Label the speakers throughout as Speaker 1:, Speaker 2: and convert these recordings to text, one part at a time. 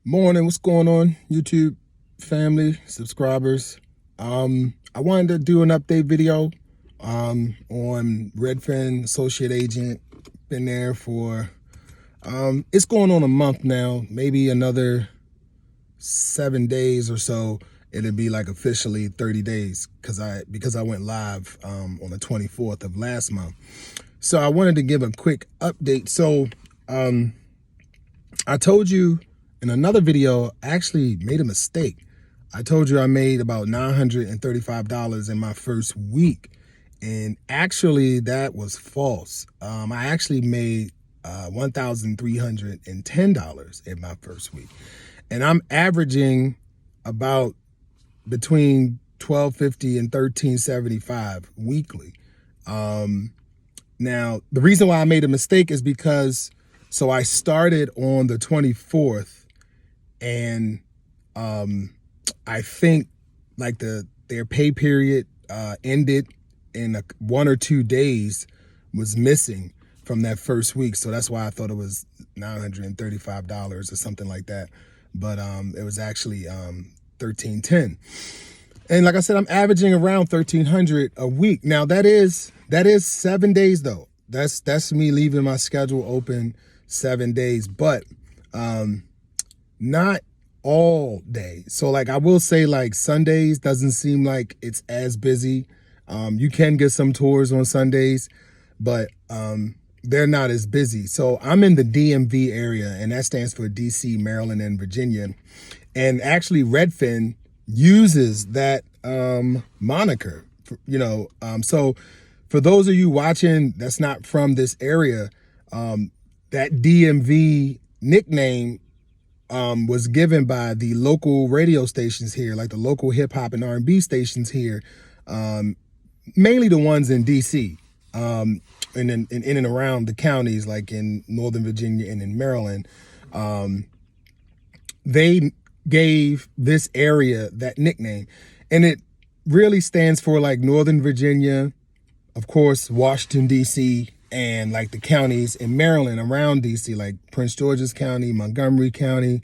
Speaker 1: Morning, what's going on, YouTube family, subscribers? I wanted to do an update video on Redfin associate agent. Been there for it's going on a month now, maybe another 7 days or so. It'll be like officially 30 days because I went live on the 24th of last month. So I wanted to give a quick update. So I told you in another video, I actually made a mistake. I told you I made about $935 in my first week. And actually that was false. I actually made $1,310 in my first week. And I'm averaging about between $1,250 and $1,375 weekly. Now, the reason why I made a mistake is because I started on the 24th, and I think like their pay period ended in 1 or 2 days was missing from that first week. So that's why I thought it was $935 or something like that. But it was actually $1,310. And like I said, I'm averaging around $1,300 a week. Now that is 7 days though. That's me leaving my schedule open 7 days, but not all day. So like I will say, like Sundays doesn't seem like it's as busy. You can get some tours on Sundays, but they're not as busy. So I'm in the DMV area, and that stands for DC, Maryland, and Virginia. And actually Redfin uses that moniker, so for those of you watching that's not from this area, that DMV nickname was given by the local radio stations here, like the local hip hop and R&B stations here, mainly the ones in DC, and in and around the counties, like in Northern Virginia and in Maryland. They gave this area that nickname, and it really stands for like Northern Virginia, of course, Washington, D.C., and like the counties in Maryland around D.C., like Prince George's County, Montgomery County,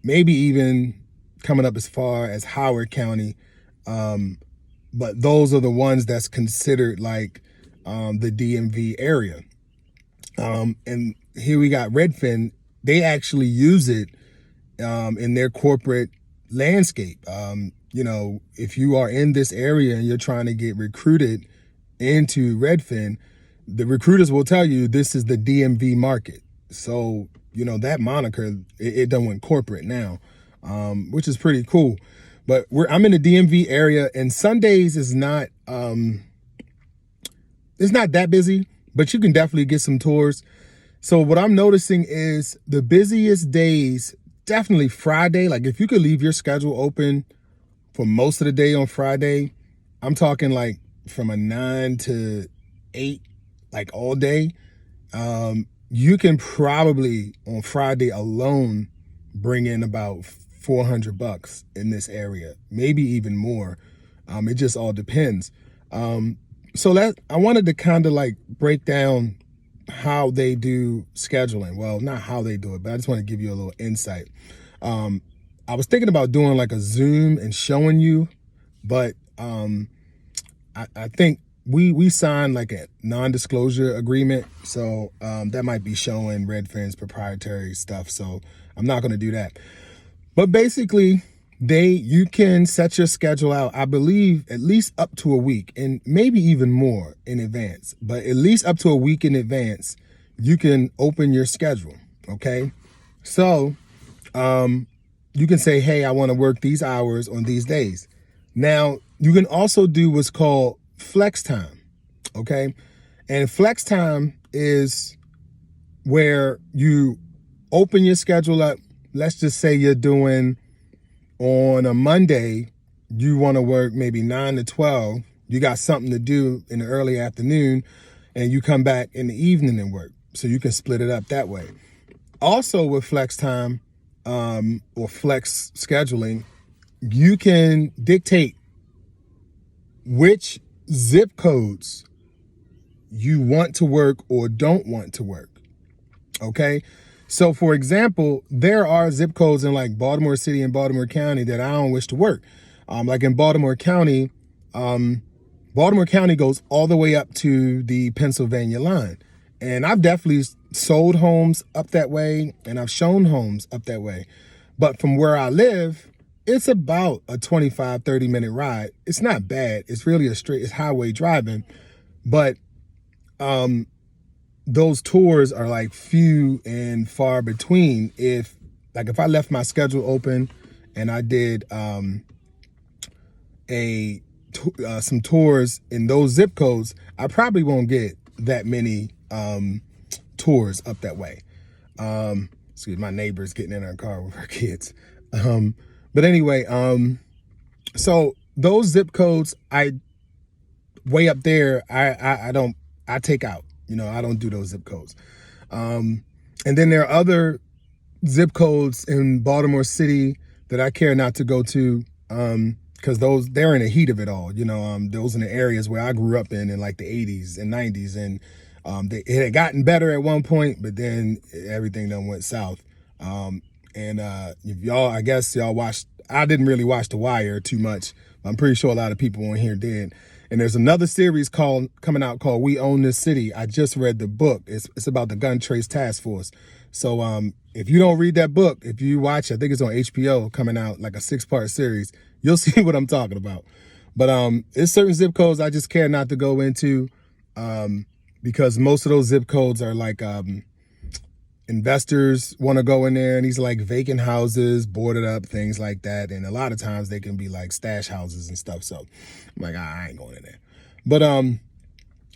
Speaker 1: maybe even coming up as far as Howard County. But those are the ones that's considered like the DMV area. And here we got Redfin. They actually use it in their corporate landscape. If you are in this area and you're trying to get recruited into Redfin, the recruiters will tell you this is the DMV market. So, that moniker, it done went corporate now, which is pretty cool. But I'm in the DMV area, and Sundays is not, it's not that busy, but you can definitely get some tours. So what I'm noticing is the busiest days, definitely Friday. Like if you could leave your schedule open for most of the day on Friday, I'm talking like from a 9 to 8, like all day. You can probably on Friday alone bring in about $400 in this area, maybe even more. It just all depends. So that I wanted to kind of like break down how they do scheduling. Well, not how they do it, but I just want to give you a little insight. I was thinking about doing like a Zoom and showing you, but I think we signed like a non-disclosure agreement. So that might be showing Redfin's proprietary stuff. So I'm not going to do that. But basically, you can set your schedule out, I believe, at least up to a week, and maybe even more in advance. But at least up to a week in advance, you can open your schedule, okay? So you can say, hey, I want to work these hours on these days. Now, you can also do what's called flex time, okay? And flex time is where you open your schedule up. Let's just say you're doing on a Monday, you want to work maybe 9 to 12. You got something to do in the early afternoon, and you come back in the evening and work. So you can split it up that way. Also with flex time or flex scheduling, you can dictate which zip codes you want to work or don't want to work. Okay. So for example, there are zip codes in like Baltimore City and Baltimore County that I don't wish to work. Like in Baltimore County goes all the way up to the Pennsylvania line. And I've definitely sold homes up that way, and I've shown homes up that way. But from where I live, it's about a 25, 30-minute ride. It's not bad. It's really it's highway driving. But those tours are like few and far between. If I left my schedule open and I did some tours in those zip codes, I probably won't get that many tours up that way. Excuse my neighbor's getting in her car with her kids. But anyway, so those zip codes, way up there, I take out. I don't do those zip codes. And then there are other zip codes in Baltimore City that I care not to go to, because they're in the heat of it all. Those in the areas where I grew up in like the 80s and 90s, and it had gotten better at one point, but then everything done went south. If I guess y'all watched, I didn't really watch The Wire too much. I'm pretty sure a lot of people on here did. And there's another series coming out called We Own This City. I just read the book. It's about the Gun Trace Task Force. So if you don't read that book, if you watch it, I think it's on HBO, coming out like a 6-part series, you'll see what I'm talking about. But there's certain zip codes I just care not to go into, because most of those zip codes are like investors want to go in there, and these are like vacant houses, boarded up, things like that. And a lot of times they can be like stash houses and stuff. So I'm like, I ain't going in there. But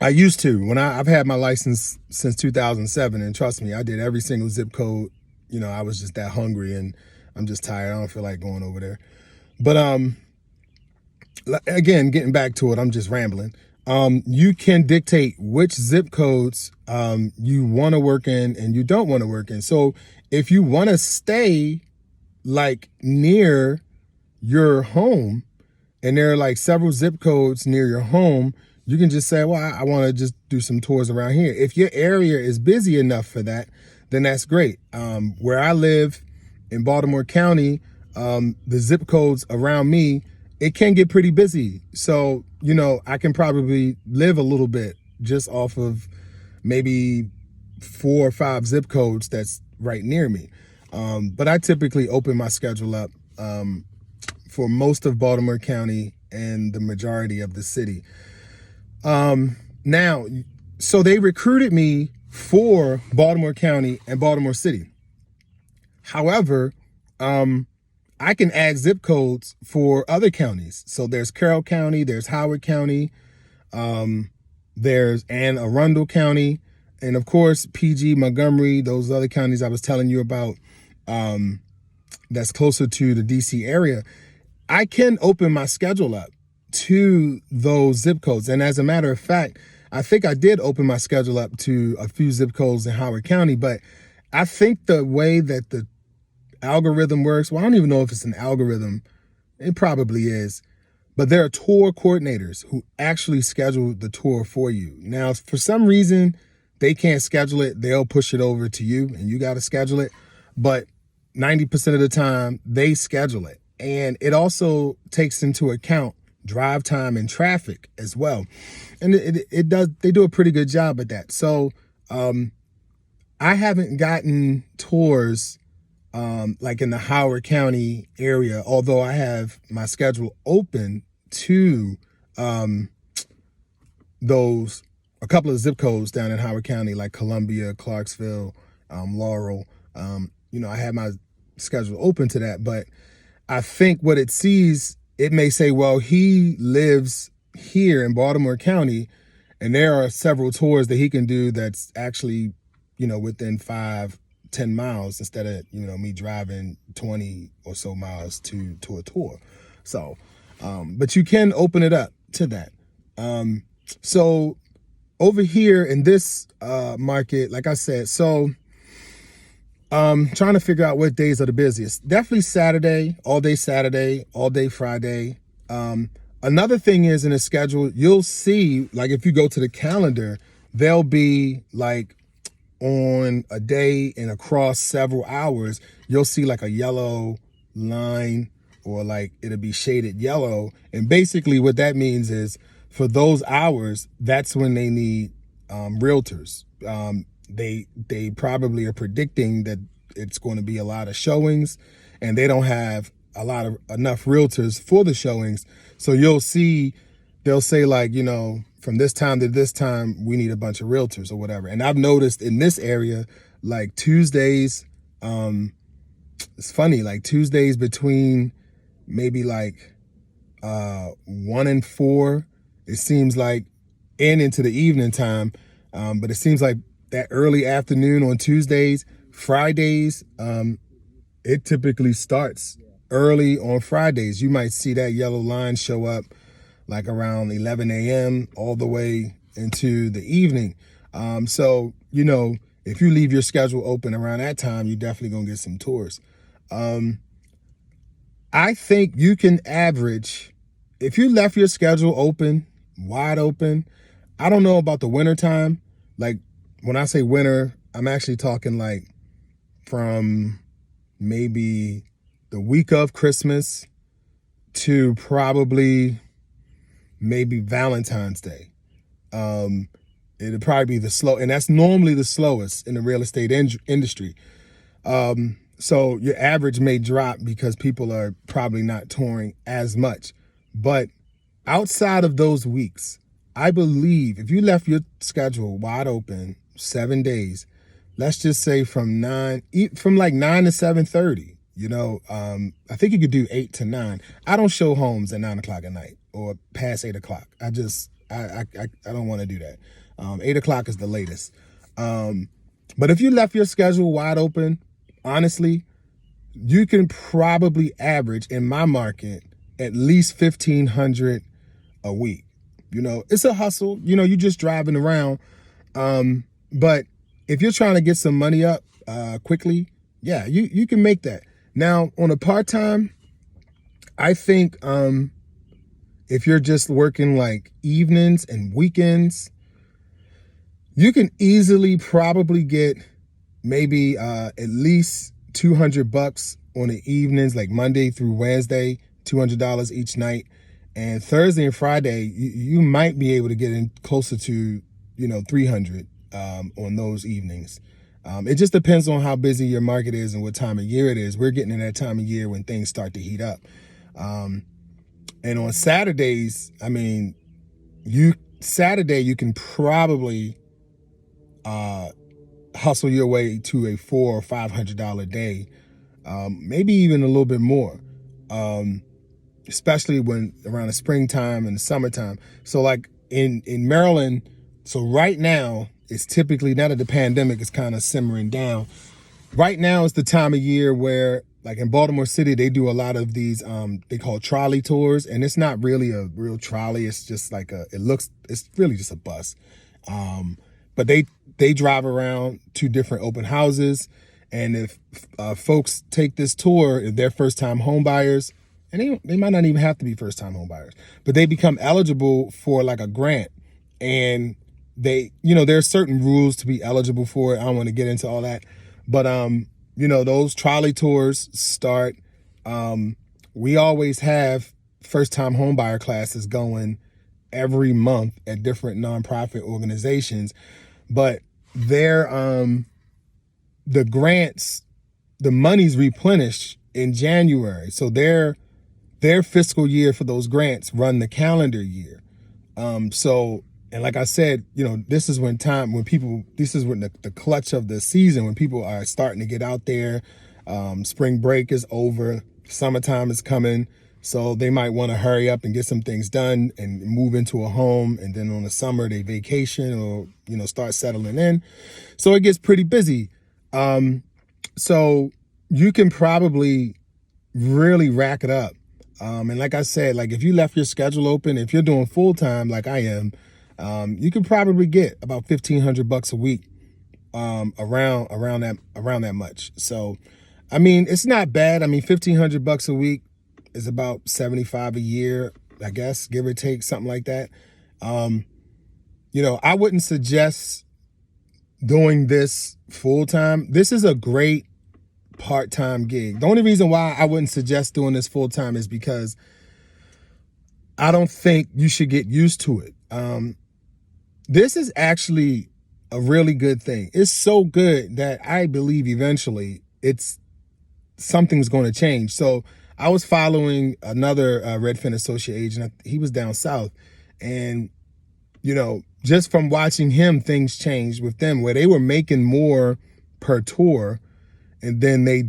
Speaker 1: I used to, when I've had my license since 2007, and trust me, I did every single zip code. I was just that hungry, and I'm just tired. I don't feel like going over there. But again, getting back to it, I'm just rambling. You can dictate which zip codes you want to work in and you don't want to work in. So if you want to stay like near your home, and there are like several zip codes near your home, you can just say, well, I want to just do some tours around here. If your area is busy enough for that, then that's great. Where I live in Baltimore County, the zip codes around me, it can get pretty busy. So, I can probably live a little bit just off of maybe 4 or 5 zip codes that's right near me. But I typically open my schedule up for most of Baltimore County and the majority of the city. Now, so they recruited me for Baltimore County and Baltimore City. However, I can add zip codes for other counties. So there's Carroll County, there's Howard County, there's Anne Arundel County, and of course, PG, Montgomery, those other counties I was telling you about, that's closer to the DC area. I can open my schedule up to those zip codes. And as a matter of fact, I think I did open my schedule up to a few zip codes in Howard County, but I think the way that the algorithm works, well, I don't even know if it's an algorithm. It probably is. But there are tour coordinators who actually schedule the tour for you. Now, for some reason, they can't schedule it. They'll push it over to you and you got to schedule it. But 90% of the time, they schedule it. And it also takes into account drive time and traffic as well. And they do a pretty good job at that. So I haven't gotten tours like in the Howard County area, although I have my schedule open to a couple of zip codes down in Howard County, like Columbia, Clarksville, Laurel. I have my schedule open to that, but I think what it sees, it may say, well, he lives here in Baltimore County, and there are several tours that he can do that's actually, within 5-10 miles instead of, me driving 20 or so miles to a tour. So, but you can open it up to that. So over here in this market, like I said, so trying to figure out what days are the busiest. Definitely Saturday, all day Friday. Another thing is in the schedule, you'll see, like if you go to the calendar, there'll be like on a day and across several hours, you'll see like a yellow line, or like it'll be shaded yellow. And basically what that means is for those hours, that's when they need realtors. They probably are predicting that it's going to be a lot of showings, and they don't have enough realtors for the showings. So you'll see, they'll say like, from this time to this time, we need a bunch of realtors or whatever. And I've noticed in this area, like Tuesdays, it's funny, like Tuesdays between maybe like 1 and 4, it seems like, and into the evening time. But it seems like that early afternoon on Tuesdays, Fridays, it typically starts early on Fridays. You might see that yellow line show up like around 11 a.m. all the way into the evening. So, if you leave your schedule open around that time, you're definitely going to get some tours. I think you can average, if you left your schedule open, wide open. I don't know about the winter time. Like when I say winter, I'm actually talking like from maybe the week of Christmas to probably maybe Valentine's Day. It'll probably be and that's normally the slowest in the real estate industry. So your average may drop because people are probably not touring as much. But outside of those weeks, I believe if you left your schedule wide open 7 days, let's just say from like 9 to 7:30, I think you could do 8 to 9. I don't show homes at 9 o'clock at night or past 8 o'clock. I don't want to do that. 8 o'clock is the latest. But if you left your schedule wide open, honestly, you can probably average in my market at least 1,500 a week. It's a hustle. You just driving around. But if you're trying to get some money up quickly, yeah, you can make that. Now, on a part-time, I think if you're just working like evenings and weekends, you can easily probably get maybe at least $200 on the evenings, like Monday through Wednesday, $200 each night. And Thursday and Friday, you might be able to get in closer to, 300 on those evenings. It just depends on how busy your market is and what time of year it is. We're getting in that time of year when things start to heat up. And on Saturdays, you can probably hustle your way to a $400 or $500 day, maybe even a little bit more, especially when around the springtime and the summertime. So like in Maryland, so right now it's typically, now that the pandemic is kind of simmering down, right now is the time of year where, like in Baltimore City, they do a lot of these, they call trolley tours, and it's not really a real trolley. It's just like it's really just a bus. But they drive around to different open houses. And if folks take this tour, if they're first-time home buyers, and they might not even have to be first-time home buyers, but they become eligible for like a grant. And there are certain rules to be eligible for it. I don't want to get into all that. But, those trolley tours start. We always have first-time home buyer classes going every month at different nonprofit organizations. But the grants, the money's replenished in January. So their fiscal year for those grants run the calendar year. And like I said, this is when the clutch of the season, when people are starting to get out there. Spring break is over, summertime is coming. So they might want to hurry up and get some things done and move into a home. And then on the summer, they vacation or, start settling in. So it gets pretty busy. So you can probably really rack it up. And like I said, like if you left your schedule open, if you're doing full time like I am, you can probably get about $1,500 a week, around that much. So, it's not bad. $1,500 a week is about $75 a year, I guess, give or take, something like that. I wouldn't suggest doing this full time, this is a great part-time gig. The only reason why I wouldn't suggest doing this full time is because I don't think you should get used to it. This is actually a really good thing. It's so good that I believe eventually something's going to change. So I was following another Redfin associate agent. He was down south, and just from watching him, things changed with them where they were making more per tour, and then they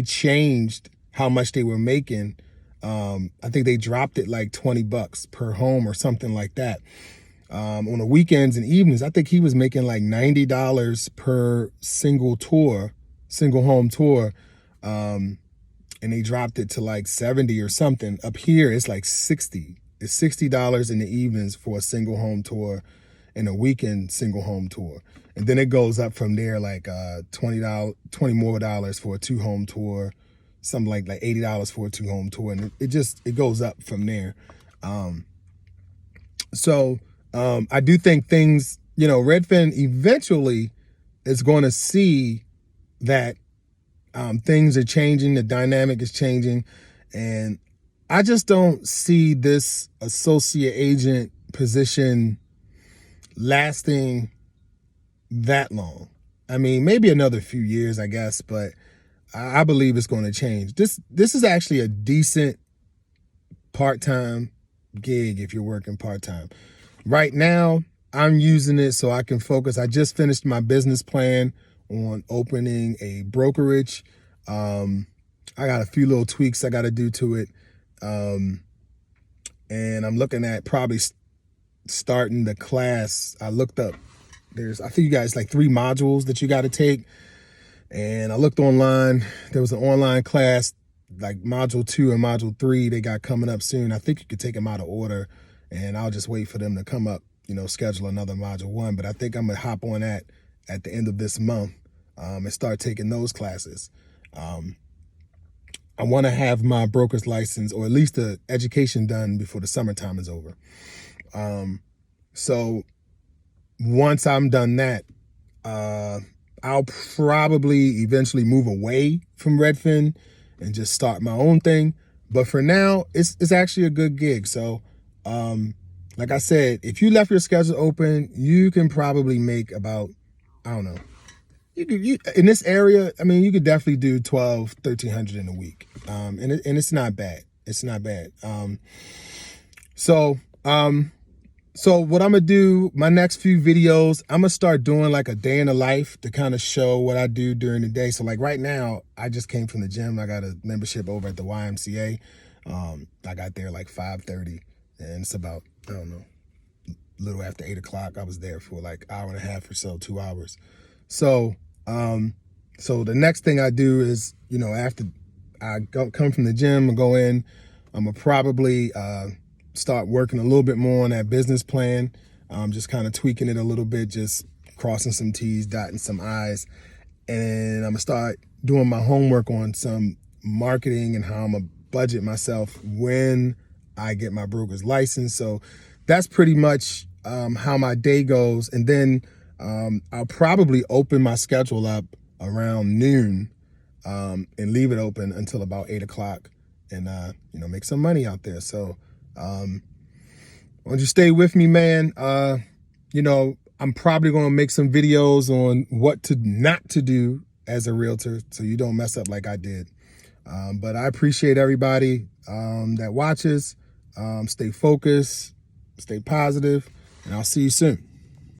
Speaker 1: changed how much they were making. I think they dropped it like $20 per home or something like that. On the weekends and evenings, I think he was making like $90 per single home tour. And they dropped it to like 70 or something. Up here, it's like 60. It's $60 in the evenings for a single home tour and a weekend single home tour. And then it goes up from there, like $20 more for a 2-home tour, something like $80 for a 2-home tour. And it goes up from there. So I do think things, Redfin eventually is going to see that things are changing, the dynamic is changing, and I just don't see this associate agent position lasting that long. I mean, maybe another few years, I guess, but I believe it's going to change. This is actually a decent part-time gig if you're working part-time. Right now, I'm using it so I can focus. I just finished my business plan on opening a brokerage. I got a few little tweaks I got to do to it. And I'm looking at probably starting the class. I looked up, I think you guys like 3 modules that you got to take. And I looked online. There was an online class, like module 2 and module 3 they got coming up soon. I think you could take them out of order, and I'll just wait for them to come up, schedule another module 1. But I think I'm going to hop on that at the end of this month and start taking those classes. I want to have my broker's license, or at least the education, done before the summertime is over. So once I'm done that, I'll probably eventually move away from Redfin and just start my own thing. But for now, it's actually a good gig. So, like I said, if you left your schedule open, you can probably make about, I don't know, you in this area, I mean, you could definitely do $1,300 in a week. And it's not bad. It's not bad. So what I'm gonna do, my next few videos, I'm gonna start doing like a day in the life to kind of show what I do during the day. So like right now, I just came from the gym. I got a membership over at the YMCA. I got there like 5:30, and it's about, I don't know, a little after 8 o'clock. I was there for like an hour and a half or so, 2 hours. So the next thing I do is, after I come from the gym and go in, I'm gonna probably start working a little bit more on that business plan. Just kind of tweaking it a little bit, just crossing some T's, dotting some I's. And I'm gonna start doing my homework on some marketing and how I'm gonna budget myself when I get my broker's license. So that's pretty much how my day goes. And then I'll probably open my schedule up around noon and leave it open until about 8 o'clock and, make some money out there. So, why don't you stay with me, man? I'm probably going to make some videos on what not to do as a realtor so you don't mess up like I did. But I appreciate everybody that watches. Stay focused, stay positive, and I'll see you soon.